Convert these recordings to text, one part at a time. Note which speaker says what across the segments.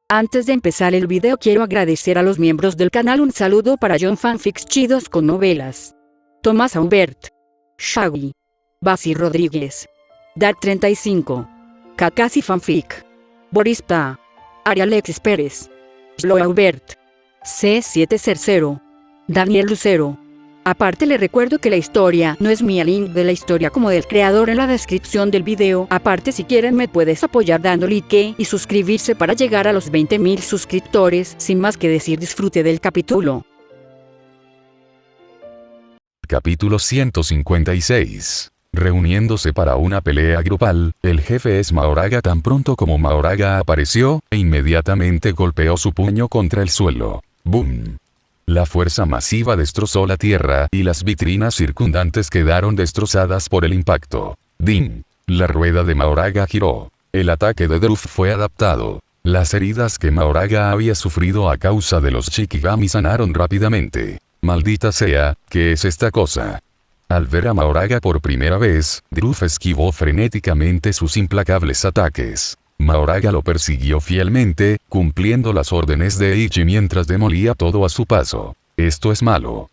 Speaker 1: Antes de empezar el video quiero agradecer a los miembros del canal. Un saludo para John Fanfics Chidos con Novelas, Tomás Aubert, Shaggy, Basi Rodríguez, Dark35, Kakasi Fanfic, Boris Pa, Arialexis Pérez, Slow Aubert, C700, Daniel Lucero. Aparte le recuerdo que la historia no es mía, link de la historia como del creador en la descripción del video. Aparte si quieren me puedes apoyar dando like y suscribirse para llegar a los 20.000 suscriptores. Sin más que decir, disfrute del capítulo.
Speaker 2: Capítulo 156. Reuniéndose para una pelea grupal, el jefe es Mahoraga. Tan pronto como Mahoraga apareció, inmediatamente golpeó su puño contra el suelo. ¡Boom! La fuerza masiva destrozó la tierra y las vitrinas circundantes quedaron destrozadas por el impacto. ¡Ding! La rueda de Mahoraga giró. El ataque de Druf fue adaptado. Las heridas que Mahoraga había sufrido a causa de los Shikigami sanaron rápidamente. Maldita sea, ¿qué es esta cosa? Al ver a Mahoraga por primera vez, Druf esquivó frenéticamente sus implacables ataques. Mahoraga lo persiguió fielmente, cumpliendo las órdenes de Eiichi mientras demolía todo a su paso. Esto es malo.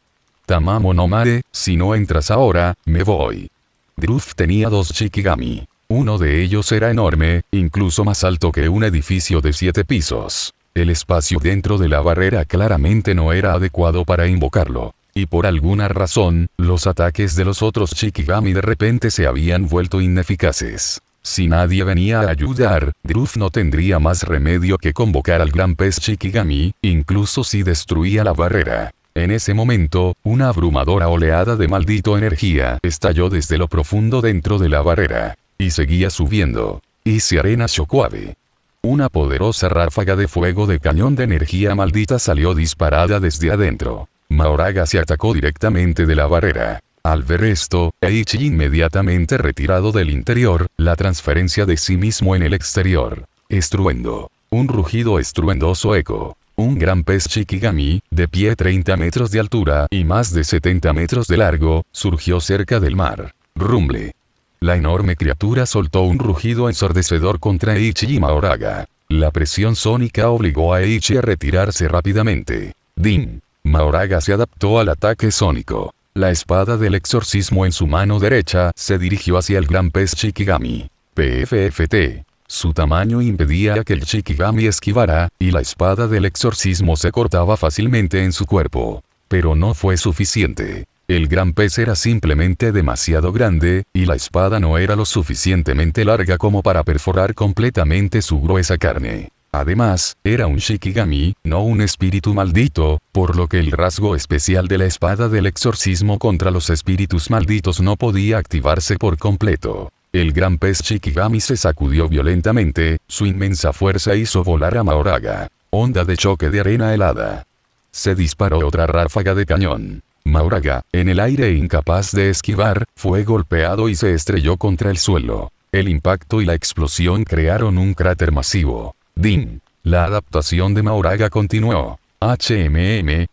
Speaker 2: Tamamo no Mare, si no entras ahora, me voy. Druf tenía dos Shikigami. Uno de ellos era enorme, incluso más alto que un edificio de 7 pisos. El espacio dentro de la barrera claramente no era adecuado para invocarlo. Y por alguna razón, los ataques de los otros Shikigami de repente se habían vuelto ineficaces. Si nadie venía a ayudar, Druf no tendría más remedio que convocar al gran pez Shikigami, incluso si destruía la barrera. En ese momento, una abrumadora oleada de maldito energía estalló desde lo profundo dentro de la barrera. Y seguía subiendo. Ise Arena Shockwave. Una poderosa ráfaga de fuego de cañón de energía maldita salió disparada desde adentro. Mahoraga se atacó directamente de la barrera. Al ver esto, Eiichi inmediatamente retirado del interior, la transferencia de sí mismo en el exterior. Estruendo. Un rugido estruendoso eco. Un gran pez Shikigami, de pie 30 metros de altura y más de 70 metros de largo, surgió cerca del mar. Rumble. La enorme criatura soltó un rugido ensordecedor contra Eiichi y Mahoraga. La presión sónica obligó a Eiichi a retirarse rápidamente. ¡Ding! Mahoraga se adaptó al ataque sónico. La espada del exorcismo en su mano derecha se dirigió hacia el gran pez Shikigami. PFFT. Su tamaño impedía que el Shikigami esquivara, y la espada del exorcismo se cortaba fácilmente en su cuerpo. Pero no fue suficiente. El gran pez era simplemente demasiado grande, y la espada no era lo suficientemente larga como para perforar completamente su gruesa carne. Además, era un Shikigami, no un espíritu maldito, por lo que el rasgo especial de la espada del exorcismo contra los espíritus malditos no podía activarse por completo. El gran pez Shikigami se sacudió violentamente, su inmensa fuerza hizo volar a Mahoraga. Onda de choque de arena helada. Se disparó otra ráfaga de cañón. Mahoraga, en el aire e incapaz de esquivar, fue golpeado y se estrelló contra el suelo. El impacto y la explosión crearon un cráter masivo. ¡Ding! La adaptación de Mahoraga continuó. HMM.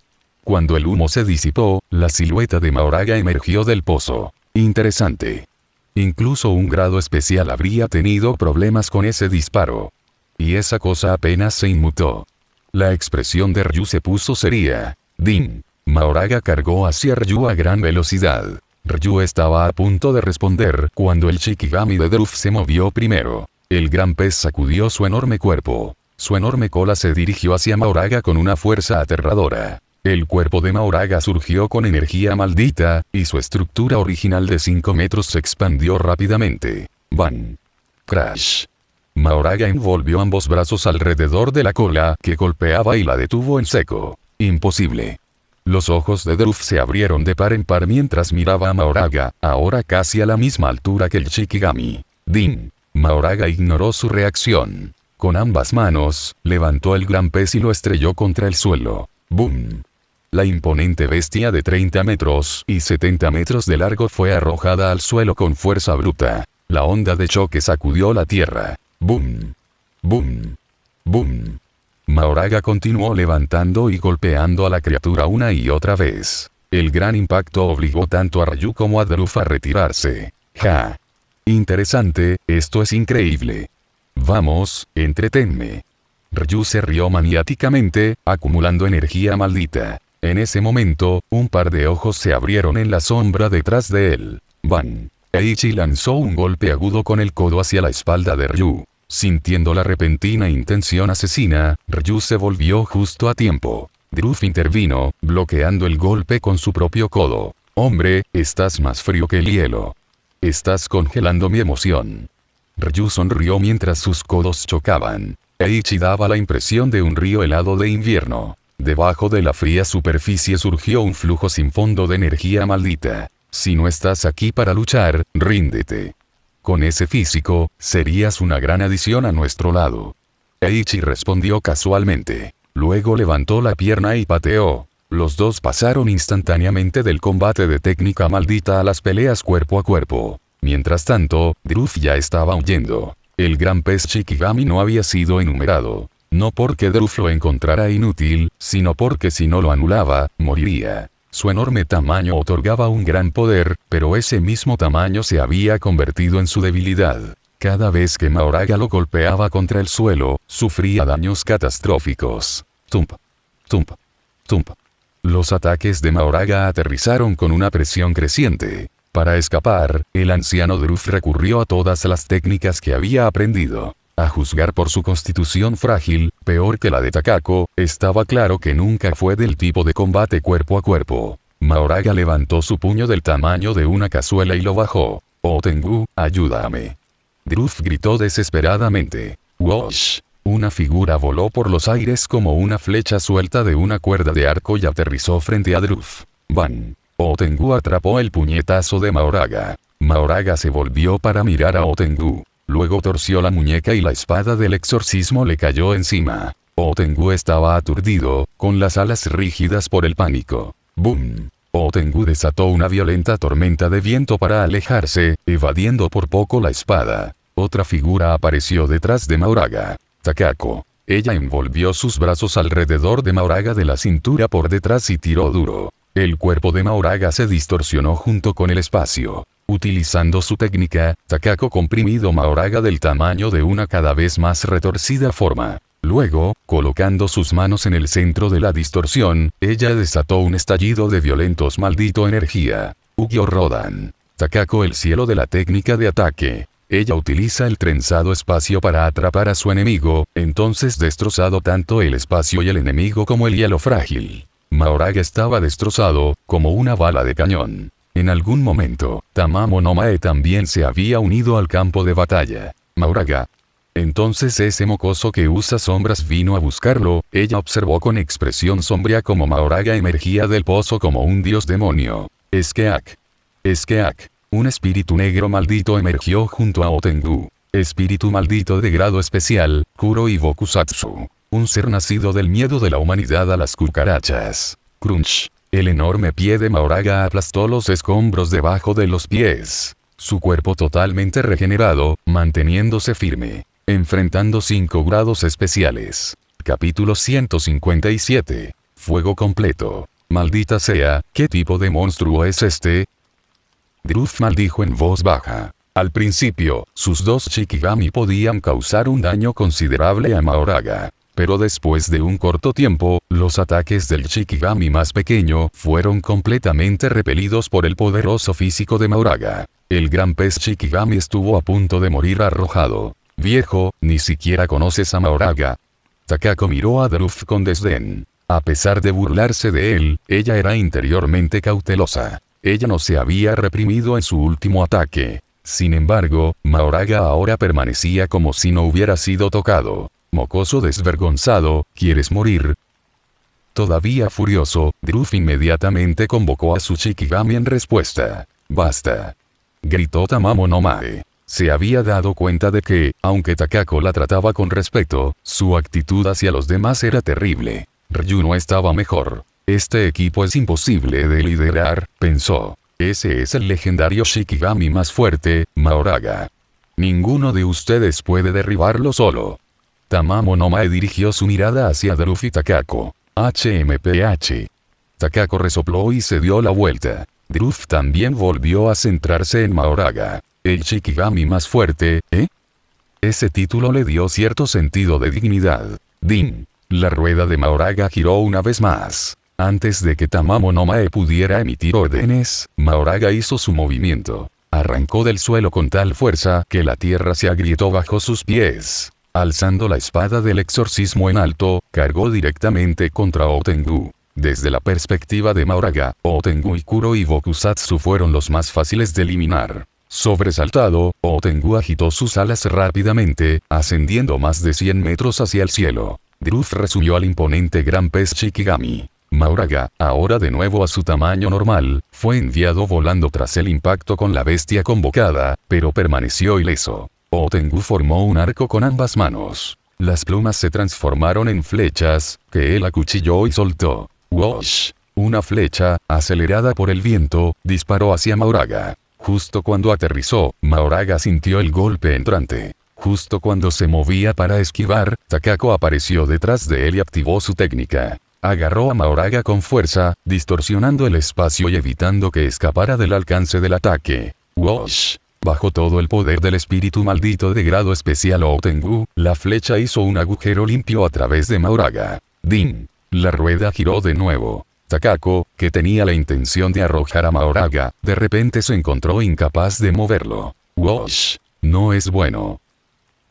Speaker 2: Cuando el humo se disipó, la silueta de Mahoraga emergió del pozo. Interesante. Incluso un grado especial habría tenido problemas con ese disparo. Y esa cosa apenas se inmutó. La expresión de Ryu se puso seria. ¡Ding! Mahoraga cargó hacia Ryu a gran velocidad. Ryu estaba a punto de responder cuando el Shikigami de Druf se movió primero. El gran pez sacudió su enorme cuerpo. Su enorme cola se dirigió hacia Mahoraga con una fuerza aterradora. El cuerpo de Mahoraga surgió con energía maldita, y su estructura original de 5 metros se expandió rápidamente. ¡Bang! ¡Crash! Mahoraga envolvió ambos brazos alrededor de la cola, que golpeaba y la detuvo en seco. ¡Imposible! Los ojos de Druf se abrieron de par en par mientras miraba a Mahoraga, ahora casi a la misma altura que el Shikigami. ¡Ding! Mahoraga ignoró su reacción. Con ambas manos, levantó el gran pez y lo estrelló contra el suelo. ¡Boom! La imponente bestia de 30 metros y 70 metros de largo fue arrojada al suelo con fuerza bruta. La onda de choque sacudió la tierra. ¡Boom! ¡Boom! ¡Boom! Mahoraga continuó levantando y golpeando a la criatura una y otra vez. El gran impacto obligó tanto a Ryu como a Druf a retirarse. ¡Ja! Interesante, esto es increíble. Vamos, entretenme. Ryu se rió maniáticamente, acumulando energía maldita. En ese momento, un par de ojos se abrieron en la sombra detrás de él. ¡Bam! Eiichi lanzó un golpe agudo con el codo hacia la espalda de Ryu. Sintiendo la repentina intención asesina, Ryu se volvió justo a tiempo. Druf intervino, bloqueando el golpe con su propio codo. «Hombre, estás más frío que el hielo. Estás congelando mi emoción». Ryu sonrió mientras sus codos chocaban. Eiichi daba la impresión de un río helado de invierno. Debajo de la fría superficie surgió un flujo sin fondo de energía maldita. «Si no estás aquí para luchar, ríndete. Con ese físico, serías una gran adición a nuestro lado». Eiichi respondió casualmente. Luego levantó la pierna y pateó. Los dos pasaron instantáneamente del combate de técnica maldita a las peleas cuerpo a cuerpo. Mientras tanto, Druf ya estaba huyendo. El gran pez Shikigami no había sido enumerado. No porque Druf lo encontrara inútil, sino porque si no lo anulaba, moriría. Su enorme tamaño otorgaba un gran poder, pero ese mismo tamaño se había convertido en su debilidad. Cada vez que Mahoraga lo golpeaba contra el suelo, sufría daños catastróficos. Tump. Tump. Tump. Los ataques de Mahoraga aterrizaron con una presión creciente. Para escapar, el anciano Druf recurrió a todas las técnicas que había aprendido. A juzgar por su constitución frágil, peor que la de Takako, estaba claro que nunca fue del tipo de combate cuerpo a cuerpo. Mahoraga levantó su puño del tamaño de una cazuela y lo bajó. «Oh Tengu, ayúdame». Druf gritó desesperadamente. «Whoosh». Una figura voló por los aires como una flecha suelta de una cuerda de arco y aterrizó frente a Druf. ¡Bam! Otengu atrapó el puñetazo de Mahoraga. Mahoraga se volvió para mirar a Otengu. Luego torció la muñeca y la espada del exorcismo le cayó encima. Otengu estaba aturdido, con las alas rígidas por el pánico. ¡Bum! Otengu desató una violenta tormenta de viento para alejarse, evadiendo por poco la espada. Otra figura apareció detrás de Mahoraga. Takako. Ella envolvió sus brazos alrededor de Mahoraga de la cintura por detrás y tiró duro. El cuerpo de Mahoraga se distorsionó junto con el espacio. Utilizando su técnica, Takako comprimió Mahoraga del tamaño de una cada vez más retorcida forma. Luego, colocando sus manos en el centro de la distorsión, ella desató un estallido de violentos maldito energía. Ugyo Rodan. Takako el cielo de la técnica de ataque. Ella utiliza el trenzado espacio para atrapar a su enemigo, entonces destrozado tanto el espacio y el enemigo como el hielo frágil. Mahoraga estaba destrozado, como una bala de cañón. En algún momento, Tamamo no Mae también se había unido al campo de batalla. Mahoraga. Entonces ese mocoso que usa sombras vino a buscarlo, ella observó con expresión sombría como Mahoraga emergía del pozo como un dios demonio. Eskeak. Eskeak. Un espíritu negro maldito emergió junto a Otengu. Espíritu maldito de grado especial, Kuro y Bokusatsu. Un ser nacido del miedo de la humanidad a las cucarachas. Crunch. El enorme pie de Mahoraga aplastó los escombros debajo de los pies. Su cuerpo totalmente regenerado, manteniéndose firme. Enfrentando 5 grados especiales. Capítulo 157. Fuego completo. Maldita sea, ¿qué tipo de monstruo es este? Druf maldijo en voz baja. Al principio, sus 2 Shikigami podían causar un daño considerable a Mahoraga. Pero después de un corto tiempo, los ataques del Shikigami más pequeño fueron completamente repelidos por el poderoso físico de Mahoraga. El gran pez Shikigami estuvo a punto de morir arrojado. Viejo, ni siquiera conoces a Mahoraga. Takako miró a Druf con desdén. A pesar de burlarse de él, ella era interiormente cautelosa. Ella no se había reprimido en su último ataque. Sin embargo, Mahoraga ahora permanecía como si no hubiera sido tocado. Mocoso desvergonzado, ¿quieres morir? Todavía furioso, Druf inmediatamente convocó a su Shikigami en respuesta. ¡Basta!, gritó Tamamo no Mae. Se había dado cuenta de que, aunque Takako la trataba con respeto, su actitud hacia los demás era terrible. Ryu no estaba mejor. Este equipo es imposible de liderar, pensó. Ese es el legendario Shikigami más fuerte, Mahoraga. Ninguno de ustedes puede derribarlo solo. Tamamo no Mae dirigió su mirada hacia Druf y Takako. HMPH. Takako resopló y se dio la vuelta. Druf también volvió a centrarse en Mahoraga. El Shikigami más fuerte, ¿eh? Ese título le dio cierto sentido de dignidad. Din. La rueda de Mahoraga giró una vez más. Antes de que Tamamo no Mae pudiera emitir órdenes, Mahoraga hizo su movimiento. Arrancó del suelo con tal fuerza que la tierra se agrietó bajo sus pies. Alzando la espada del exorcismo en alto, cargó directamente contra Otengu. Desde la perspectiva de Mahoraga, Otengu y Kuro y Bokusatsu fueron los más fáciles de eliminar. Sobresaltado, Otengu agitó sus alas rápidamente, ascendiendo más de 100 metros hacia el cielo. Druf resubió al imponente gran pez Shikigami. Mahoraga, ahora de nuevo a su tamaño normal, fue enviado volando tras el impacto con la bestia convocada, pero permaneció ileso. Otengu formó un arco con ambas manos. Las plumas se transformaron en flechas, que él acuchilló y soltó. ¡Wosh! Una flecha, acelerada por el viento, disparó hacia Mahoraga. Justo cuando aterrizó, Mahoraga sintió el golpe entrante. Justo cuando se movía para esquivar, Takako apareció detrás de él y activó su técnica. Agarró a Mahoraga con fuerza, distorsionando el espacio y evitando que escapara del alcance del ataque. ¡Wosh! Bajo todo el poder del espíritu maldito de grado especial Otengu, la flecha hizo un agujero limpio a través de Mahoraga. ¡Din! La rueda giró de nuevo. Takako, que tenía la intención de arrojar a Mahoraga, de repente se encontró incapaz de moverlo. ¡Wosh! No es bueno.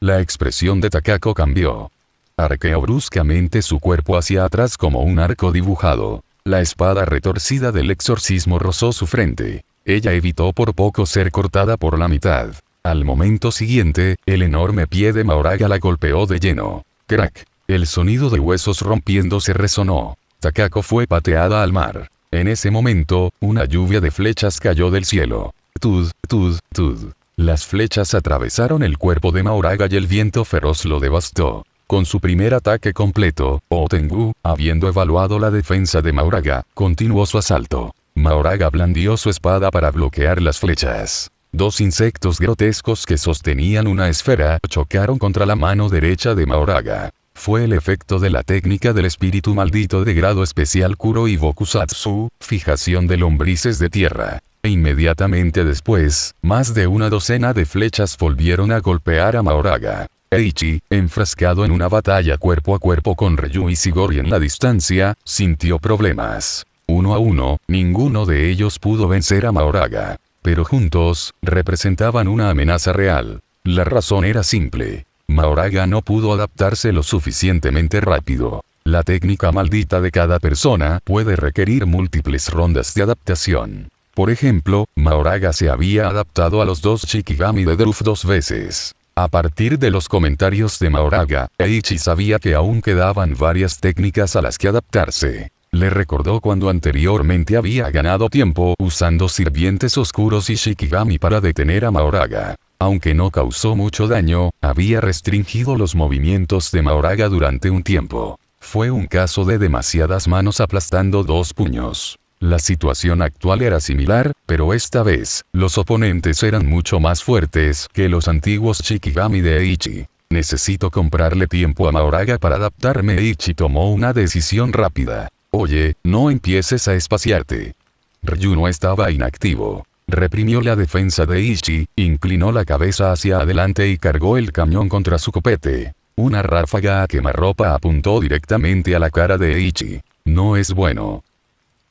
Speaker 2: La expresión de Takako cambió. Arqueó bruscamente su cuerpo hacia atrás como un arco dibujado. La espada retorcida del exorcismo rozó su frente. Ella evitó por poco ser cortada por la mitad. Al momento siguiente, el enorme pie de Mahoraga la golpeó de lleno. ¡Crack! El sonido de huesos rompiéndose resonó. Takako fue pateada al mar. En ese momento, una lluvia de flechas cayó del cielo. Tud, tud, tud. Las flechas atravesaron el cuerpo de Mahoraga y el viento feroz lo devastó. Con su primer ataque completo, Otengu, habiendo evaluado la defensa de Mahoraga, continuó su asalto. Mahoraga blandió su espada para bloquear las flechas. Dos insectos grotescos que sostenían una esfera chocaron contra la mano derecha de Mahoraga. Fue el efecto de la técnica del espíritu maldito de grado especial Kuro y Bokusatsu, fijación de lombrices de tierra. E inmediatamente después, más de una docena de flechas volvieron a golpear a Mahoraga. Eiichi, enfrascado en una batalla cuerpo a cuerpo con Ryu y Shigori en la distancia, sintió problemas. Uno a uno, ninguno de ellos pudo vencer a Mahoraga. Pero juntos, representaban una amenaza real. La razón era simple. Mahoraga no pudo adaptarse lo suficientemente rápido. La técnica maldita de cada persona puede requerir múltiples rondas de adaptación. Por ejemplo, Mahoraga se había adaptado a los dos Shikigami de Druf 2 veces. A partir de los comentarios de Mahoraga, Eiichi sabía que aún quedaban varias técnicas a las que adaptarse. Le recordó cuando anteriormente había ganado tiempo usando sirvientes oscuros y Shikigami para detener a Mahoraga. Aunque no causó mucho daño, había restringido los movimientos de Mahoraga durante un tiempo. Fue un caso de demasiadas manos aplastando dos puños. La situación actual era similar, pero esta vez, los oponentes eran mucho más fuertes que los antiguos Shikigami de Eiichi. Necesito comprarle tiempo a Mahoraga para adaptarme. Eiichi tomó una decisión rápida. Oye, no empieces a espaciarte. Ryu no estaba inactivo. Reprimió la defensa de Eiichi, inclinó la cabeza hacia adelante y cargó el cañón contra su copete. Una ráfaga a quemarropa apuntó directamente a la cara de Eiichi. No es bueno.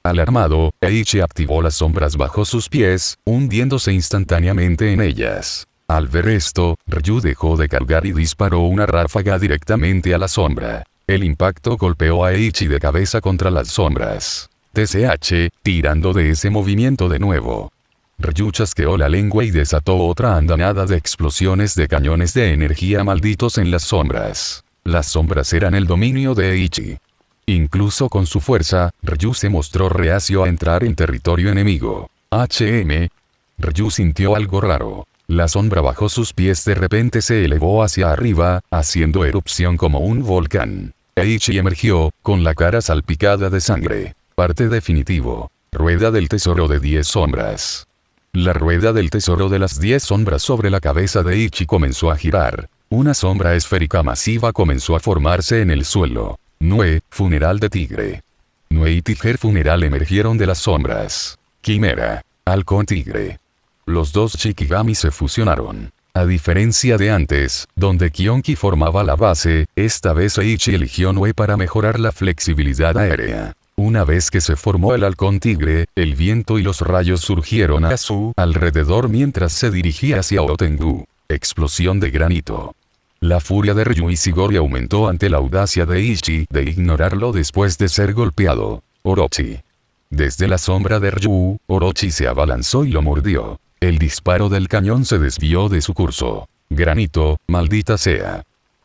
Speaker 2: Alarmado, Eiichi activó las sombras bajo sus pies, hundiéndose instantáneamente en ellas. Al ver esto, Ryu dejó de cargar y disparó una ráfaga directamente a la sombra. El impacto golpeó a Eiichi de cabeza contra las sombras. TCH, tirando de ese movimiento de nuevo. Ryu chasqueó la lengua y desató otra andanada de explosiones de cañones de energía malditos en las sombras. Las sombras eran el dominio de Eiichi. Incluso con su fuerza, Ryu se mostró reacio a entrar en territorio enemigo. Ryu sintió algo raro. La sombra bajo sus pies de repente se elevó hacia arriba, haciendo erupción como un volcán. Eiichi emergió, con la cara salpicada de sangre. Parte definitivo. Rueda del tesoro de 10 sombras. La rueda del tesoro de las 10 sombras sobre la cabeza de Eiichi comenzó a girar. Una sombra esférica masiva comenzó a formarse en el suelo. Nue, funeral de tigre. Nue y Tiger funeral emergieron de las sombras. Quimera. Halcón tigre. Los dos Shikigami se fusionaron. A diferencia de antes, donde Kyonki formaba la base, esta vez Eiichi eligió Noe para mejorar la flexibilidad aérea. Una vez que se formó el halcón tigre, el viento y los rayos surgieron a su alrededor mientras se dirigía hacia Otengu. Explosión de granito. La furia de Ryu Ishigori aumentó ante la audacia de Eiichi de ignorarlo después de ser golpeado. Orochi. Desde la sombra de Ryu, Orochi se abalanzó y lo mordió. El disparo del cañón se desvió de su curso. Granito, maldita sea.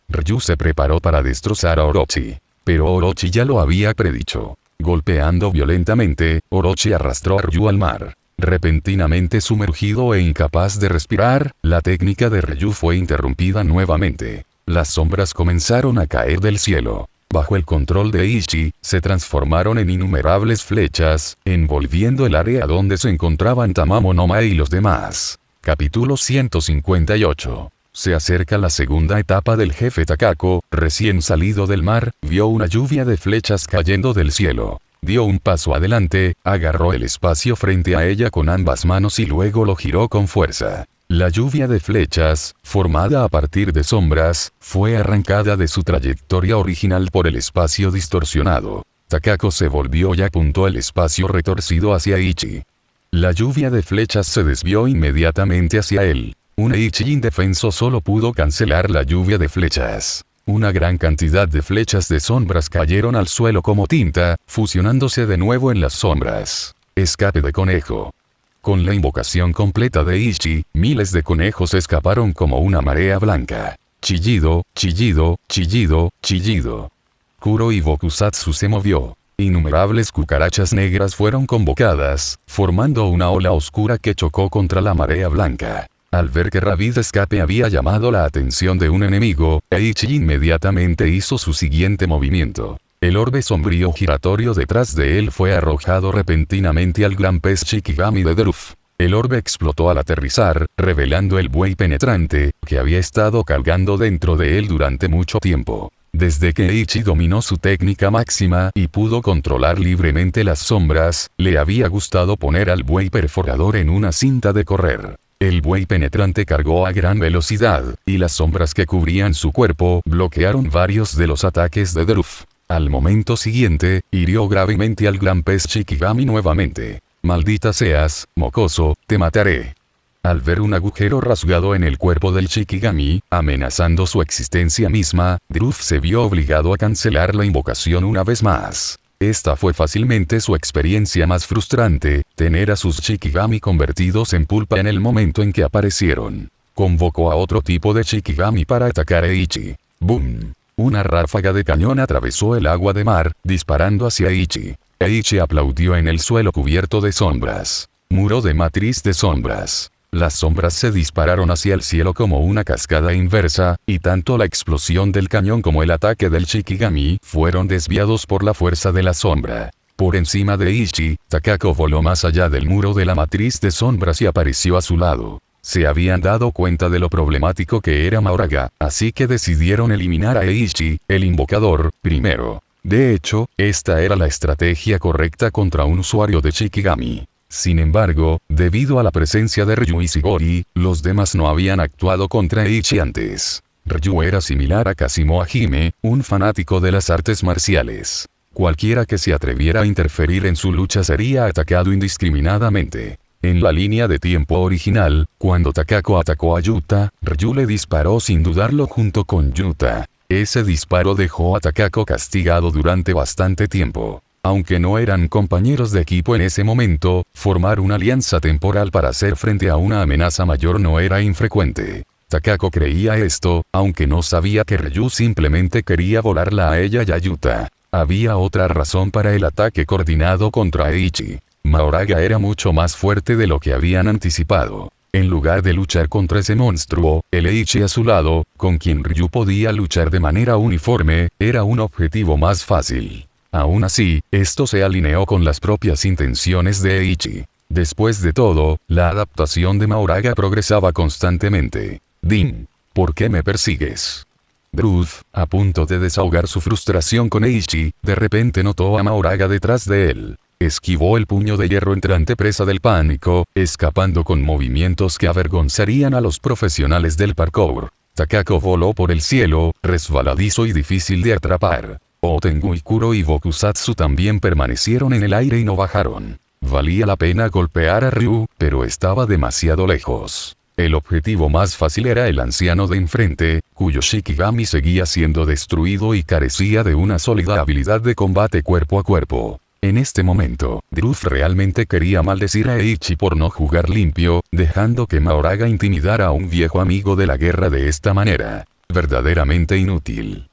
Speaker 2: Ryu se preparó para destrozar a Orochi. Pero Orochi ya lo había predicho. Golpeando violentamente, Orochi arrastró a Ryu al mar. Repentinamente sumergido e incapaz de respirar, la técnica de Ryu fue interrumpida nuevamente. Las sombras comenzaron a caer del cielo. Bajo el control de Eiichi, se transformaron en innumerables flechas, envolviendo el área donde se encontraban Tamamo no Mae y los demás. Capítulo 158. Se acerca la segunda etapa del jefe Takako, recién salido del mar, vio una lluvia de flechas cayendo del cielo. Dio un paso adelante, agarró el espacio frente a ella con ambas manos y luego lo giró con fuerza. La lluvia de flechas, formada a partir de sombras, fue arrancada de su trayectoria original por el espacio distorsionado. Takako se volvió y apuntó el espacio retorcido hacia Eiichi. La lluvia de flechas se desvió inmediatamente hacia él. Un Eiichi indefenso solo pudo cancelar la lluvia de flechas. Una gran cantidad de flechas de sombras cayeron al suelo como tinta, fusionándose de nuevo en las sombras. Escape de conejo. Con la invocación completa de Eiichi, miles de conejos escaparon como una marea blanca. Chillido, chillido, chillido, chillido. Kuro y Bokusatsu se movió. Innumerables cucarachas negras fueron convocadas, formando una ola oscura que chocó contra la marea blanca. Al ver que Rapid Escape había llamado la atención de un enemigo, Eiichi inmediatamente hizo su siguiente movimiento. El orbe sombrío giratorio detrás de él fue arrojado repentinamente al gran pez Shikigami de Druf. El orbe explotó al aterrizar, revelando el buey penetrante, que había estado cargando dentro de él durante mucho tiempo. Desde que Eiichi dominó su técnica máxima y pudo controlar libremente las sombras, le había gustado poner al buey perforador en una cinta de correr. El buey penetrante cargó a gran velocidad, y las sombras que cubrían su cuerpo bloquearon varios de los ataques de Druf. Al momento siguiente, hirió gravemente al gran pez Shikigami nuevamente. Maldita seas, mocoso, te mataré. Al ver un agujero rasgado en el cuerpo del Shikigami, amenazando su existencia misma, Druf se vio obligado a cancelar la invocación una vez más. Esta fue fácilmente su experiencia más frustrante, tener a sus Shikigami convertidos en pulpa en el momento en que aparecieron. Convocó a otro tipo de Shikigami para atacar a Eiichi. ¡Boom! Una ráfaga de cañón atravesó el agua de mar, disparando hacia Eiichi. Eiichi aplaudió en el suelo cubierto de sombras. Muro de matriz de sombras. Las sombras se dispararon hacia el cielo como una cascada inversa, y tanto la explosión del cañón como el ataque del Shikigami fueron desviados por la fuerza de la sombra. Por encima de Eiichi, Takako voló más allá del muro de la matriz de sombras y apareció a su lado. Se habían dado cuenta de lo problemático que era Mahoraga, así que decidieron eliminar a Eiichi, el invocador, primero. De hecho, esta era la estrategia correcta contra un usuario de Shikigami. Sin embargo, debido a la presencia de Ryu Ishigori, los demás no habían actuado contra Eiichi antes. Ryu era similar a Kazuma Hime, un fanático de las artes marciales. Cualquiera que se atreviera a interferir en su lucha sería atacado indiscriminadamente. En la línea de tiempo original, cuando Takako atacó a Yuta, Ryu le disparó sin dudarlo junto con Yuta. Ese disparo dejó a Takako castigado durante bastante tiempo. Aunque no eran compañeros de equipo en ese momento, formar una alianza temporal para hacer frente a una amenaza mayor no era infrecuente. Takako creía esto, aunque no sabía que Ryu simplemente quería volarla a ella y a Yuta. Había otra razón para el ataque coordinado contra Eiichi. Mahoraga era mucho más fuerte de lo que habían anticipado. En lugar de luchar contra ese monstruo, el Eiichi a su lado, con quien Ryu podía luchar de manera uniforme, era un objetivo más fácil. Aún así, esto se alineó con las propias intenciones de Eiichi. Después de todo, la adaptación de Mahoraga progresaba constantemente. Din, ¿por qué me persigues? Druf, a punto de desahogar su frustración con Eiichi, de repente notó a Mahoraga detrás de él. esquivó el puño de hierro entrante presa del pánico, escapando con movimientos que avergonzarían a los profesionales del parkour. Takako voló por el cielo, resbaladizo y difícil de atrapar. Otengu y Kuro y Bokusatsu también permanecieron en el aire y no bajaron. Valía la pena golpear a Ryu, pero estaba demasiado lejos. El objetivo más fácil era el anciano de enfrente, cuyo Shikigami seguía siendo destruido y carecía de una sólida habilidad de combate cuerpo a cuerpo. En este momento, Druz realmente quería maldecir a Eiichi por no jugar limpio, dejando que Mahoraga intimidara a un viejo amigo de la guerra de esta manera. Verdaderamente inútil.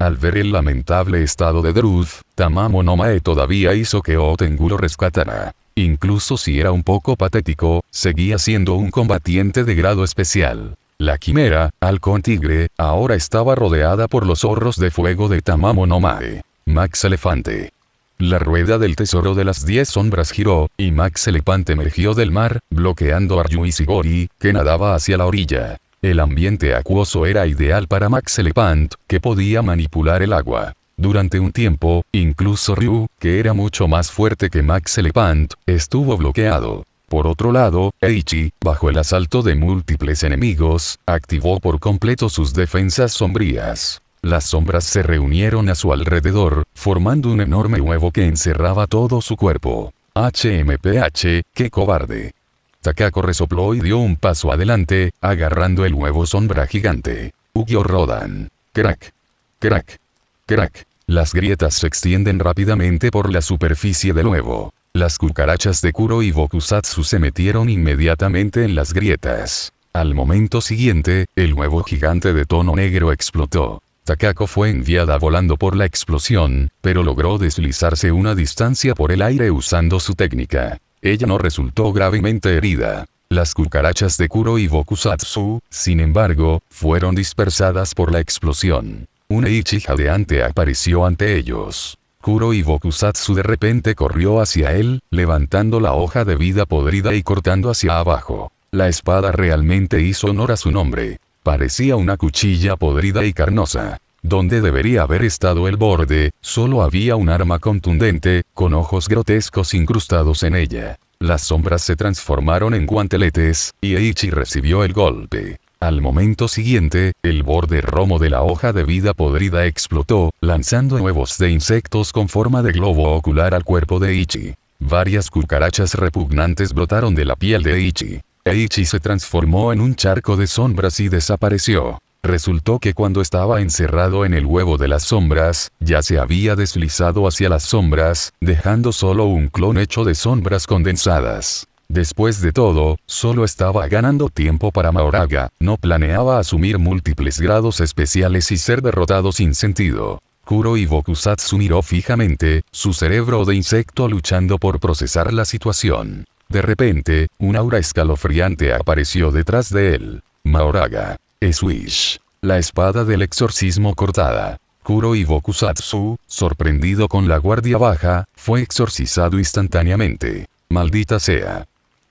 Speaker 2: Al ver el lamentable estado de Druz, Tamamo no Mae todavía hizo que Otengu lo rescatara. Incluso si era un poco patético, seguía siendo un combatiente de grado especial. La quimera, halcón tigre, ahora estaba rodeada por los zorros de fuego de Tamamo no Mae. Max Elefante. La rueda del tesoro de las 10 sombras giró, y Max Elefante emergió del mar, bloqueando a Ryu Ishigori, que nadaba hacia la orilla. El ambiente acuoso era ideal para Max Elefante, que podía manipular el agua. Durante un tiempo, incluso Ryu, que era mucho más fuerte que Max Elefante, estuvo bloqueado. Por otro lado, Eiichi, bajo el asalto de múltiples enemigos, activó por completo sus defensas sombrías. Las sombras se reunieron a su alrededor, formando un enorme huevo que encerraba todo su cuerpo. HMPH, ¡qué cobarde! Takako resopló y dio un paso adelante, agarrando el huevo sombra gigante. Ugyo Rodan. Crack. Crack. Crack. Las grietas se extienden rápidamente por la superficie del huevo. Las cucarachas de Kuro y Bokusatsu se metieron inmediatamente en las grietas. Al momento siguiente, el huevo gigante de tono negro explotó. Takako fue enviada volando por la explosión, pero logró deslizarse una distancia por el aire usando su técnica. Ella no resultó gravemente herida. Las cucarachas de Kuro y Bokusatsu, sin embargo, fueron dispersadas por la explosión. Un Eiichi jadeante apareció ante ellos. Kuro y Bokusatsu de repente corrió hacia él, levantando la hoja de vida podrida y cortando hacia abajo. La espada realmente hizo honor a su nombre. Parecía una cuchilla podrida y carnosa. Donde debería haber estado el borde, solo había un arma contundente, con ojos grotescos incrustados en ella. Las sombras se transformaron en guanteletes, y Eiichi recibió el golpe. Al momento siguiente, el borde romo de la hoja de vida podrida explotó, lanzando huevos de insectos con forma de globo ocular al cuerpo de Eiichi. Varias cucarachas repugnantes brotaron de la piel de Eiichi. Eiichi se transformó en un charco de sombras y desapareció. Resultó que cuando estaba encerrado en el huevo de las sombras, ya se había deslizado hacia las sombras, dejando solo un clon hecho de sombras condensadas. Después de todo, solo estaba ganando tiempo para Mahoraga, no planeaba asumir múltiples grados especiales y ser derrotado sin sentido. Kuro y Bokusatsu miró fijamente, su cerebro de insecto luchando por procesar la situación. De repente, un aura escalofriante apareció detrás de él. Mahoraga. Swish. La espada del exorcismo cortada. Kuro y Bokusatsu, sorprendido con la guardia baja, fue exorcizado instantáneamente. Maldita sea.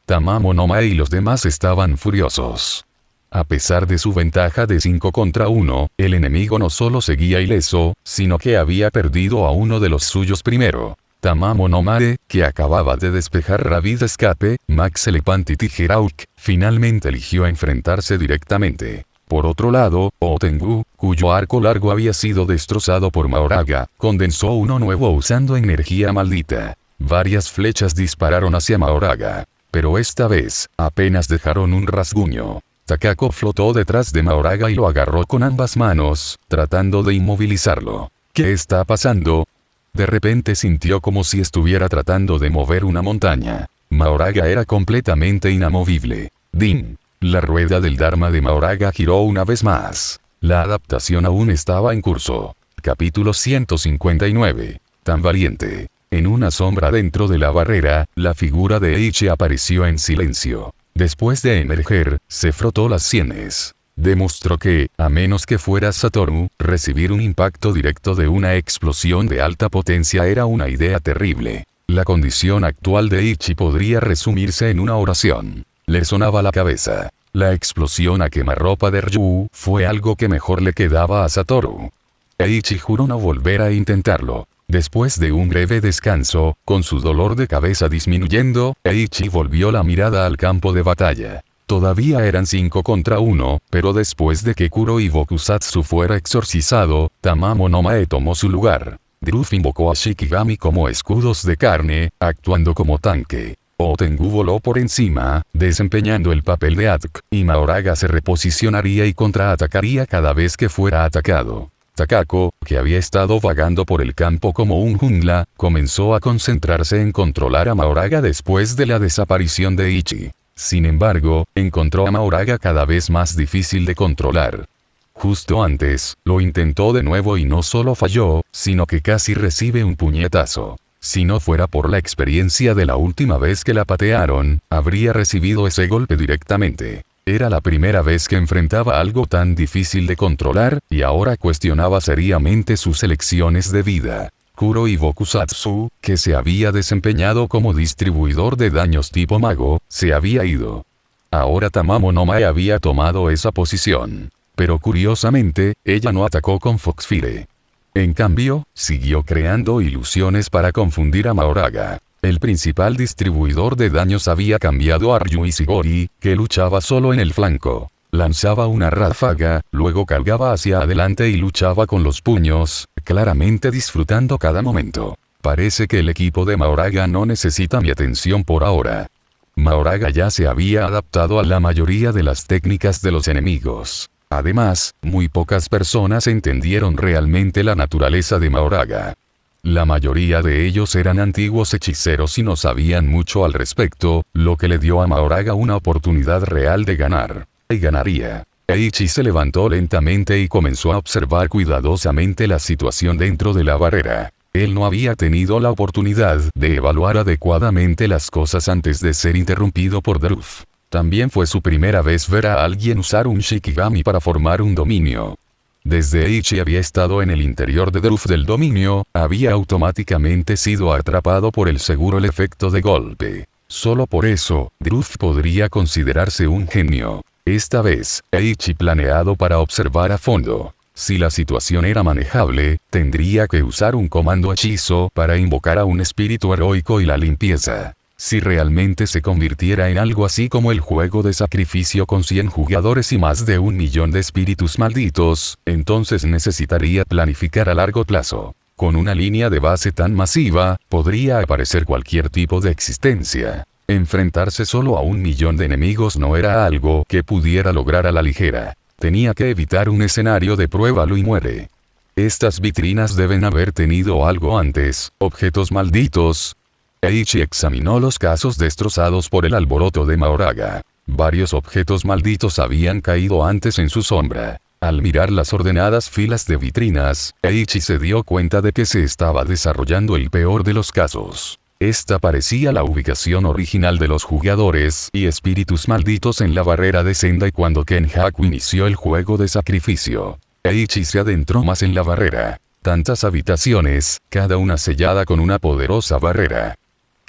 Speaker 2: Tamamo no Mae y los demás estaban furiosos. A pesar de su ventaja de 5 contra 1, el enemigo no solo seguía ileso, sino que había perdido a uno de los suyos primero. Tamamo no Mae, que acababa de despejar Rapid Escape, Max Elefante y Tigerhawk, finalmente eligió enfrentarse directamente. Por otro lado, Otengu, cuyo arco largo había sido destrozado por Mahoraga, condensó uno nuevo usando energía maldita. Varias flechas dispararon hacia Mahoraga. Pero esta vez, apenas dejaron un rasguño. Takako flotó detrás de Mahoraga y lo agarró con ambas manos, tratando de inmovilizarlo. ¿Qué está pasando? De repente sintió como si estuviera tratando de mover una montaña. Mahoraga era completamente inamovible. ¡Din! La rueda del Dharma de Mahoraga giró una vez más. La adaptación aún estaba en curso. Capítulo 159. Tan valiente. En una sombra dentro de la barrera, la figura de Eiichi apareció en silencio. Después de emerger, se frotó las sienes. Demostró que, a menos que fuera Satoru, recibir un impacto directo de una explosión de alta potencia era una idea terrible. La condición actual de Eiichi podría resumirse en una oración. Le sonaba la cabeza. La explosión a quemarropa de Ryu fue algo que mejor le quedaba a Satoru. Eiichi juró no volver a intentarlo. Después de un breve descanso, con su dolor de cabeza disminuyendo, Eiichi volvió la mirada al campo de batalla. Todavía eran 5 contra 1, pero después de que Kuro Ibokusatsu fuera exorcizado, Tamamo no Mae tomó su lugar. Druf invocó a Shikigami como escudos de carne, actuando como tanque. Otengu voló por encima, desempeñando el papel de Atk, y Mahoraga se reposicionaría y contraatacaría cada vez que fuera atacado. Takako, que había estado vagando por el campo como un jungla, comenzó a concentrarse en controlar a Mahoraga después de la desaparición de Ichi. Sin embargo, encontró a Mahoraga cada vez más difícil de controlar. Justo antes, lo intentó de nuevo y no solo falló, sino que casi recibe un puñetazo. Si no fuera por la experiencia de la última vez que la patearon, habría recibido ese golpe directamente. Era la primera vez que enfrentaba algo tan difícil de controlar, y ahora cuestionaba seriamente sus elecciones de vida. Kuro Ibokusatsu, que se había desempeñado como distribuidor de daños tipo mago, se había ido. Ahora Tamamo no Mae había tomado esa posición. Pero curiosamente, ella no atacó con Foxfire. En cambio, siguió creando ilusiones para confundir a Mahoraga. El principal distribuidor de daños había cambiado a Ryui Shigori, que luchaba solo en el flanco. Lanzaba una ráfaga, luego cargaba hacia adelante y luchaba con los puños, claramente disfrutando cada momento. Parece que el equipo de Mahoraga no necesita mi atención por ahora. Mahoraga ya se había adaptado a la mayoría de las técnicas de los enemigos. Además, muy pocas personas entendieron realmente la naturaleza de Mahoraga. La mayoría de ellos eran antiguos hechiceros y no sabían mucho al respecto, lo que le dio a Mahoraga una oportunidad real de ganar. Y ganaría. Eiichi se levantó lentamente y comenzó a observar cuidadosamente la situación dentro de la barrera. Él no había tenido la oportunidad de evaluar adecuadamente las cosas antes de ser interrumpido por Druf. También fue su primera vez ver a alguien usar un Shikigami para formar un dominio. Desde Eiichi había estado en el interior de Druf del dominio, había automáticamente sido atrapado por el seguro el efecto de golpe. Solo por eso, Druf podría considerarse un genio. Esta vez, Eiichi planeado para observar a fondo. Si la situación era manejable, tendría que usar un comando hechizo para invocar a un espíritu heroico y la limpieza. Si realmente se convirtiera en algo así como el juego de sacrificio con 100 jugadores y más de 1 millón de espíritus malditos, entonces necesitaría planificar a largo plazo. Con una línea de base tan masiva, podría aparecer cualquier tipo de existencia. Enfrentarse solo a 1 millón de enemigos no era algo que pudiera lograr a la ligera. Tenía que evitar un escenario de pruébalo y muere. Estas vitrinas deben haber tenido algo antes, objetos malditos. Eiichi examinó los casos destrozados por el alboroto de Mahoraga. Varios objetos malditos habían caído antes en su sombra. Al mirar las ordenadas filas de vitrinas, Eiichi se dio cuenta de que se estaba desarrollando el peor de los casos. Esta parecía la ubicación original de los jugadores y espíritus malditos en la barrera de Sendai cuando Kenjaku inició el juego de sacrificio. Eiichi se adentró más en la barrera. Tantas habitaciones, cada una sellada con una poderosa barrera.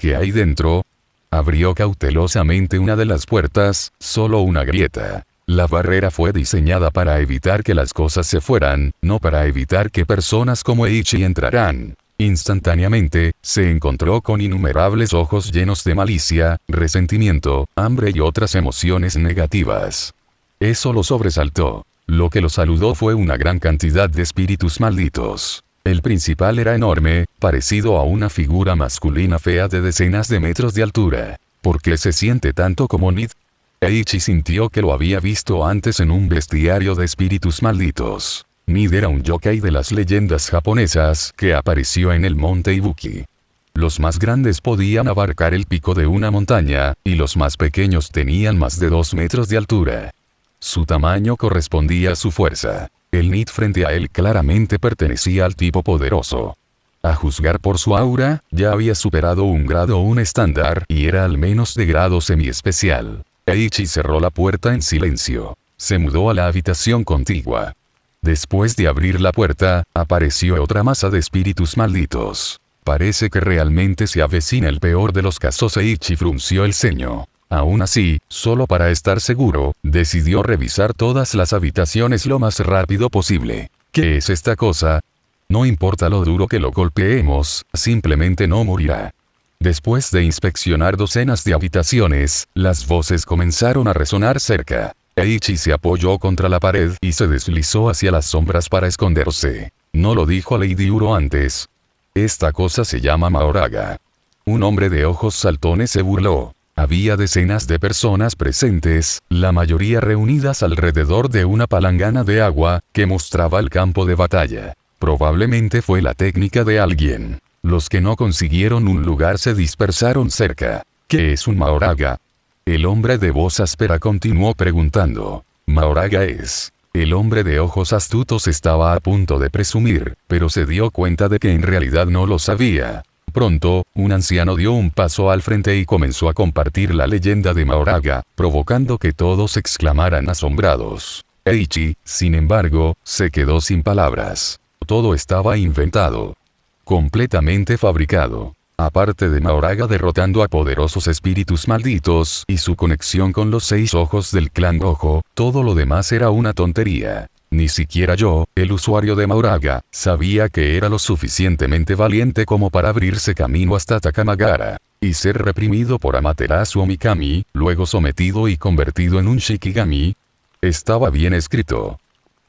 Speaker 2: ¿Qué hay dentro? Abrió cautelosamente una de las puertas, solo una grieta. La barrera fue diseñada para evitar que las cosas se fueran, no para evitar que personas como Eiichi entraran. Instantáneamente, se encontró con innumerables ojos llenos de malicia, resentimiento, hambre y otras emociones negativas. Eso lo sobresaltó. Lo que lo saludó fue una gran cantidad de espíritus malditos. El principal era enorme, parecido a una figura masculina fea de decenas de metros de altura. ¿Por qué se siente tanto como Nid? Eiichi sintió que lo había visto antes en un bestiario de espíritus malditos. Nid era un yokai de las leyendas japonesas que apareció en el monte Ibuki. Los más grandes podían abarcar el pico de una montaña, y los más pequeños tenían más de 2 metros de altura. Su tamaño correspondía a su fuerza. El Nid frente a él claramente pertenecía al tipo poderoso. A juzgar por su aura, ya había superado un grado o un estándar y era al menos de grado semi-especial. Eiichi cerró la puerta en silencio. Se mudó a la habitación contigua. Después de abrir la puerta, apareció otra masa de espíritus malditos. Parece que realmente se avecina el peor de los casos. Eiichi frunció el ceño. Aún así, solo para estar seguro, decidió revisar todas las habitaciones lo más rápido posible. ¿Qué es esta cosa? No importa lo duro que lo golpeemos, simplemente no morirá. Después de inspeccionar docenas de habitaciones, las voces comenzaron a resonar cerca. Eiichi se apoyó contra la pared y se deslizó hacia las sombras para esconderse. No lo dijo a Lady Uro antes. Esta cosa se llama Mahoraga. Un hombre de ojos saltones se burló. Había decenas de personas presentes, la mayoría reunidas alrededor de una palangana de agua, que mostraba el campo de batalla. Probablemente fue la técnica de alguien. Los que no consiguieron un lugar se dispersaron cerca. ¿Qué es un Mahoraga? El hombre de voz áspera continuó preguntando. Mahoraga es... El hombre de ojos astutos estaba a punto de presumir, pero se dio cuenta de que en realidad no lo sabía. Pronto, un anciano dio un paso al frente y comenzó a compartir la leyenda de Mahoraga, provocando que todos exclamaran asombrados. Eiichi, sin embargo, se quedó sin palabras. Todo estaba inventado. Completamente fabricado. Aparte de Mahoraga derrotando a poderosos espíritus malditos y su conexión con los 6 ojos del clan rojo, todo lo demás era una tontería. Ni siquiera yo, el usuario de Mahoraga, sabía que era lo suficientemente valiente como para abrirse camino hasta Takamagara, y ser reprimido por Amaterasu Omikami, luego sometido y convertido en un Shikigami. Estaba bien escrito.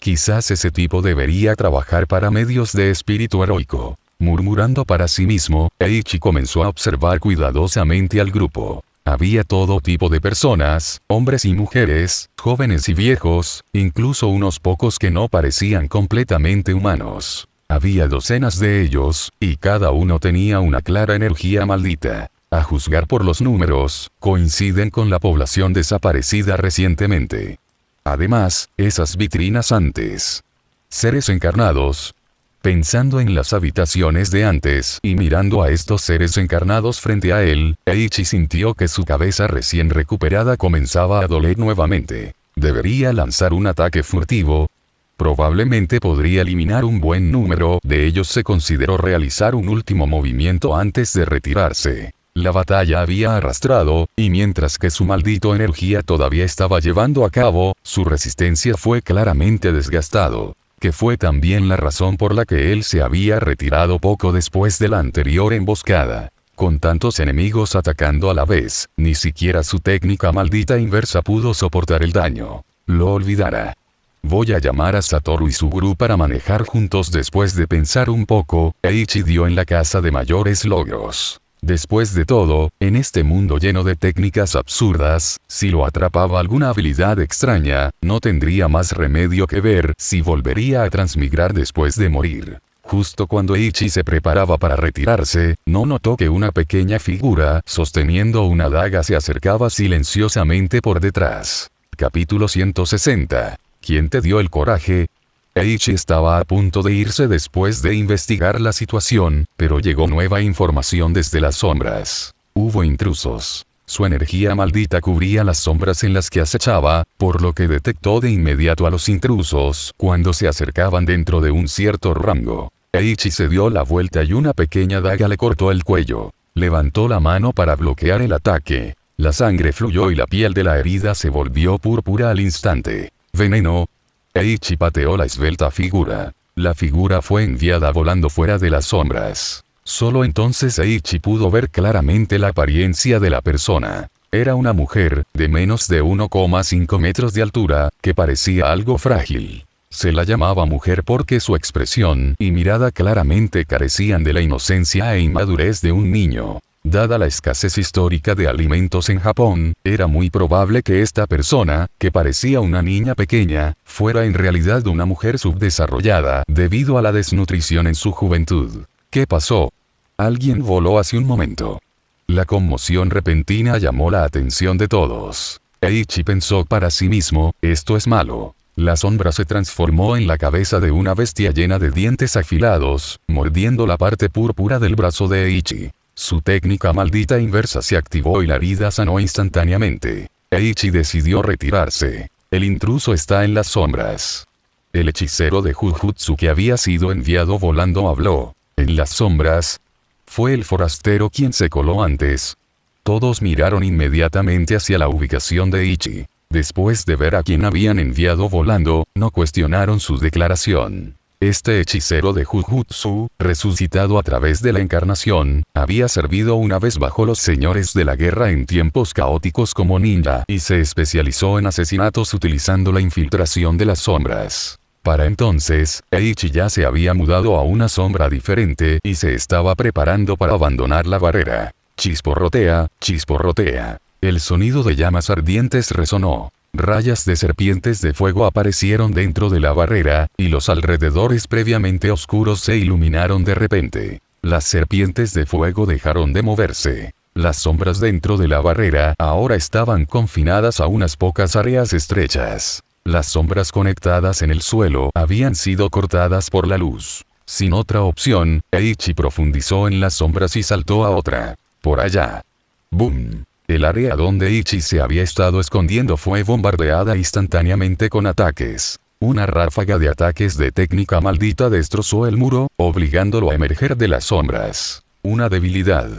Speaker 2: Quizás ese tipo debería trabajar para medios de espíritu heroico. Murmurando para sí mismo, Eiichi comenzó a observar cuidadosamente al grupo. Había todo tipo de personas, hombres y mujeres, jóvenes y viejos, incluso unos pocos que no parecían completamente humanos. Había docenas de ellos, y cada uno tenía una clara energía maldita. A juzgar por los números, coinciden con la población desaparecida recientemente. Además, esas vitrinas antes. Seres encarnados. Pensando en las habitaciones de antes y mirando a estos seres encarnados frente a él, Eiichi sintió que su cabeza recién recuperada comenzaba a doler nuevamente. ¿Debería lanzar un ataque furtivo? Probablemente podría eliminar un buen número de ellos. Se consideró realizar un último movimiento antes de retirarse. La batalla había arrastrado, y mientras que su maldito energía todavía estaba llevando a cabo, su resistencia fue claramente desgastado. Que fue también la razón por la que él se había retirado poco después de la anterior emboscada. Con tantos enemigos atacando a la vez, ni siquiera su técnica maldita inversa pudo soportar el daño. Lo olvidara. Voy a llamar a Satoru y Suguru para manejar juntos. Después de pensar un poco, Eiichi dio en la casa de mayores logros. Después de todo, en este mundo lleno de técnicas absurdas, si lo atrapaba alguna habilidad extraña, no tendría más remedio que ver si volvería a transmigrar después de morir. Justo cuando Eiichi se preparaba para retirarse, no notó que una pequeña figura, sosteniendo una daga, se acercaba silenciosamente por detrás. Capítulo 160. ¿Quién te dio el coraje? Eiichi estaba a punto de irse después de investigar la situación, pero llegó nueva información desde las sombras. Hubo intrusos. Su energía maldita cubría las sombras en las que acechaba, por lo que detectó de inmediato a los intrusos cuando se acercaban dentro de un cierto rango. Eiichi se dio la vuelta y una pequeña daga le cortó el cuello. Levantó la mano para bloquear el ataque. La sangre fluyó y la piel de la herida se volvió púrpura al instante. ¿Veneno? Eiichi pateó la esbelta figura. La figura fue enviada volando fuera de las sombras. Solo entonces Eiichi pudo ver claramente la apariencia de la persona. Era una mujer, de menos de 1,5 metros de altura, que parecía algo frágil. Se la llamaba mujer porque su expresión y mirada claramente carecían de la inocencia e inmadurez de un niño. Dada la escasez histórica de alimentos en Japón, era muy probable que esta persona, que parecía una niña pequeña, fuera en realidad una mujer subdesarrollada debido a la desnutrición en su juventud. ¿Qué pasó? Alguien voló hace un momento. La conmoción repentina llamó la atención de todos. Eiichi pensó para sí mismo, esto es malo. La sombra se transformó en la cabeza de una bestia llena de dientes afilados, mordiendo la parte púrpura del brazo de Eiichi. Su técnica maldita inversa se activó y la herida sanó instantáneamente. Eiichi decidió retirarse. El intruso está en las sombras. El hechicero de Jujutsu que había sido enviado volando habló. En las sombras. Fue el forastero quien se coló antes. Todos miraron inmediatamente hacia la ubicación de Eiichi. Después de ver a quien habían enviado volando, no cuestionaron su declaración. Este hechicero de Jujutsu, resucitado a través de la encarnación, había servido una vez bajo los señores de la guerra en tiempos caóticos como ninja y se especializó en asesinatos utilizando la infiltración de las sombras. Para entonces, Eiichi ya se había mudado a una sombra diferente y se estaba preparando para abandonar la barrera. Chisporrotea, chisporrotea. El sonido de llamas ardientes resonó. Rayas de serpientes de fuego aparecieron dentro de la barrera, y los alrededores previamente oscuros se iluminaron de repente. Las serpientes de fuego dejaron de moverse. Las sombras dentro de la barrera ahora estaban confinadas a unas pocas áreas estrechas. Las sombras conectadas en el suelo habían sido cortadas por la luz. Sin otra opción, Eiichi profundizó en las sombras y saltó a otra. Por allá. ¡Boom! El área donde Ichi se había estado escondiendo fue bombardeada instantáneamente con ataques. Una ráfaga de ataques de técnica maldita destrozó el muro, obligándolo a emerger de las sombras. Una debilidad.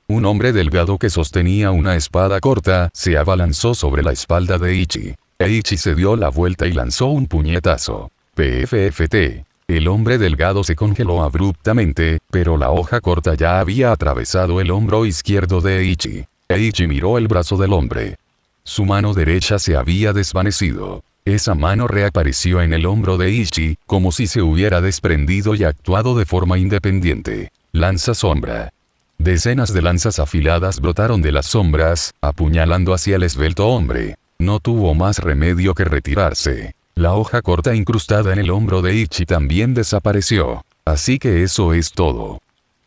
Speaker 2: Un hombre delgado que sostenía una espada corta se abalanzó sobre la espalda de Ichi. Eiichi se dio la vuelta y lanzó un puñetazo. PFFT. El hombre delgado se congeló abruptamente, pero la hoja corta ya había atravesado el hombro izquierdo de Eiichi. Eiichi miró el brazo del hombre. Su mano derecha se había desvanecido. Esa mano reapareció en el hombro de Eiichi, como si se hubiera desprendido y actuado de forma independiente. Lanza sombra. Decenas de lanzas afiladas brotaron de las sombras, apuñalando hacia el esbelto hombre. No tuvo más remedio que retirarse. La hoja corta incrustada en el hombro de Eiichi también desapareció. Así que eso es todo.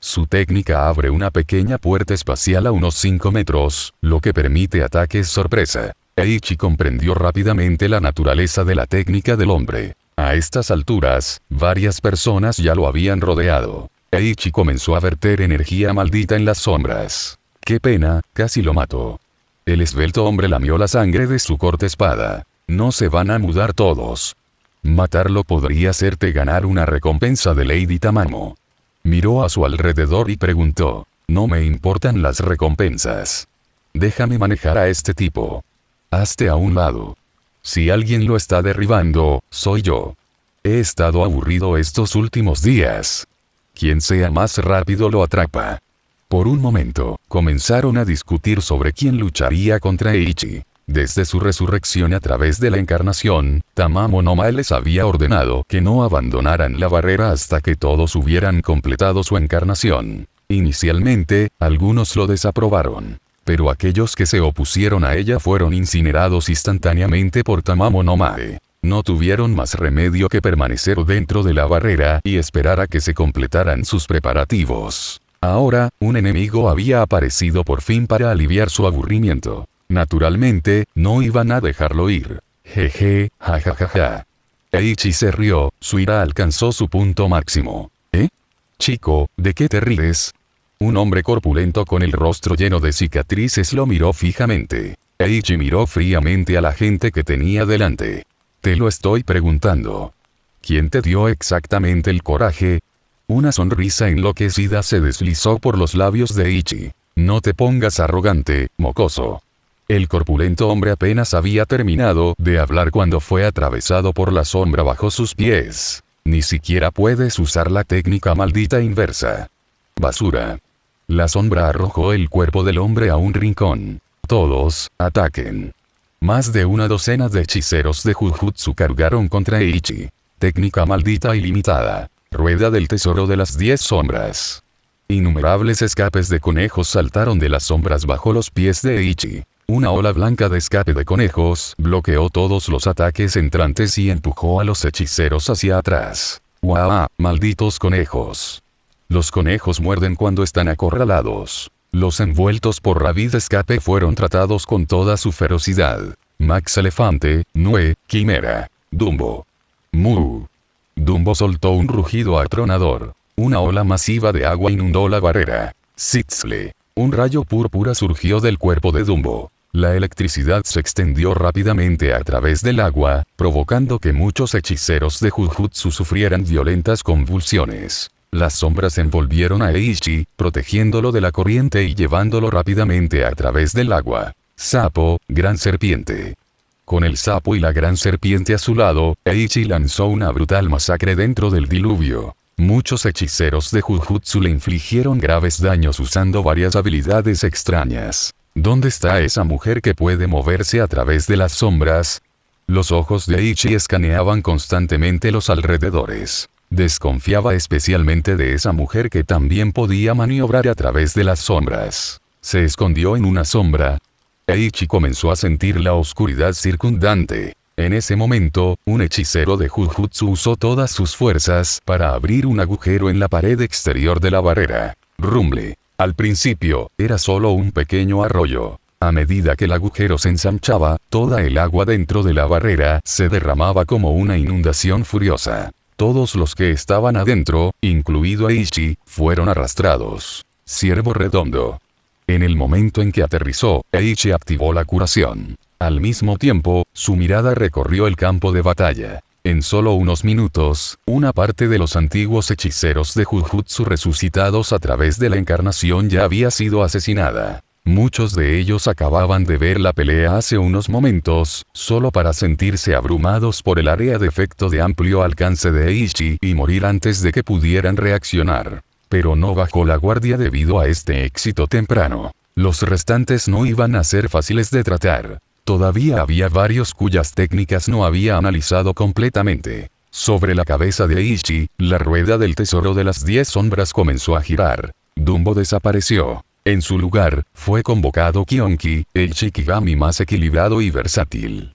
Speaker 2: Su técnica abre una pequeña puerta espacial a unos 5 metros, lo que permite ataques sorpresa. Eiichi comprendió rápidamente la naturaleza de la técnica del hombre. A estas alturas, varias personas ya lo habían rodeado. Eiichi comenzó a verter energía maldita en las sombras. ¡Qué pena! Casi lo mató. El esbelto hombre lamió la sangre de su corta espada. No se van a mudar todos. Matarlo podría hacerte ganar una recompensa de Lady Tamamo. Miró a su alrededor y preguntó, no me importan las recompensas. Déjame manejar a este tipo. Hazte a un lado. Si alguien lo está derribando, soy yo. He estado aburrido estos últimos días. Quien sea más rápido lo atrapa. Por un momento, comenzaron a discutir sobre quién lucharía contra Eiichi. Desde su resurrección a través de la encarnación, Tamamo no Mae les había ordenado que no abandonaran la barrera hasta que todos hubieran completado su encarnación. Inicialmente, algunos lo desaprobaron. Pero aquellos que se opusieron a ella fueron incinerados instantáneamente por Tamamo no Mae. No tuvieron más remedio que permanecer dentro de la barrera y esperar a que se completaran sus preparativos. Ahora, un enemigo había aparecido por fin para aliviar su aburrimiento. Naturalmente, no iban a dejarlo ir. Jeje, jajajaja. Eiichi se rió, su ira alcanzó su punto máximo. ¿Eh? Chico, ¿de qué te ríes? Un hombre corpulento con el rostro lleno de cicatrices lo miró fijamente. Eiichi miró fríamente a la gente que tenía delante. Te lo estoy preguntando. ¿Quién te dio exactamente el coraje? Una sonrisa enloquecida se deslizó por los labios de Eiichi. No te pongas arrogante, mocoso. El corpulento hombre apenas había terminado de hablar cuando fue atravesado por la sombra bajo sus pies. Ni siquiera puedes usar la técnica maldita inversa. Basura. La sombra arrojó el cuerpo del hombre a un rincón. Todos, ataquen. Más de una docena de hechiceros de Jujutsu cargaron contra Eiichi. Técnica maldita ilimitada. Rueda del tesoro de las 10 sombras. Innumerables escapes de conejos saltaron de las sombras bajo los pies de Eiichi. Una ola blanca de escape de conejos bloqueó todos los ataques entrantes y empujó a los hechiceros hacia atrás. ¡Guau! ¡Malditos conejos! Los conejos muerden cuando están acorralados. Los envueltos por Ravid escape fueron tratados con toda su ferocidad. Max Elefante, Nue, Quimera. Dumbo. Mu. Dumbo soltó un rugido atronador. Una ola masiva de agua inundó la barrera. Sitzle. Un rayo púrpura surgió del cuerpo de Dumbo. La electricidad se extendió rápidamente a través del agua, provocando que muchos hechiceros de Jujutsu sufrieran violentas convulsiones. Las sombras envolvieron a Eiichi, protegiéndolo de la corriente y llevándolo rápidamente a través del agua. Sapo, gran serpiente. Con el sapo y la gran serpiente a su lado, Eiichi lanzó una brutal masacre dentro del diluvio. Muchos hechiceros de Jujutsu le infligieron graves daños usando varias habilidades extrañas. ¿Dónde está esa mujer que puede moverse a través de las sombras? Los ojos de Eiichi escaneaban constantemente los alrededores. Desconfiaba especialmente de esa mujer que también podía maniobrar a través de las sombras. Se escondió en una sombra. Eiichi comenzó a sentir la oscuridad circundante. En ese momento, un hechicero de Jujutsu usó todas sus fuerzas para abrir un agujero en la pared exterior de la barrera. Rumble. Al principio, era solo un pequeño arroyo. A medida que el agujero se ensanchaba, toda el agua dentro de la barrera se derramaba como una inundación furiosa. Todos los que estaban adentro, incluido Eiichi, fueron arrastrados. Ciervo redondo. En el momento en que aterrizó, Eiichi activó la curación. Al mismo tiempo, su mirada recorrió el campo de batalla. En solo unos minutos, una parte de los antiguos hechiceros de Jujutsu resucitados a través de la encarnación ya había sido asesinada. Muchos de ellos acababan de ver la pelea hace unos momentos, solo para sentirse abrumados por el área de efecto de amplio alcance de Eiichi y morir antes de que pudieran reaccionar. Pero no bajó la guardia debido a este éxito temprano. Los restantes no iban a ser fáciles de tratar. Todavía había varios cuyas técnicas no había analizado completamente. Sobre la cabeza de Eiichi, la rueda del tesoro de las 10 sombras comenzó a girar. Dumbo desapareció. En su lugar, fue convocado Kionki, el Shikigami más equilibrado y versátil.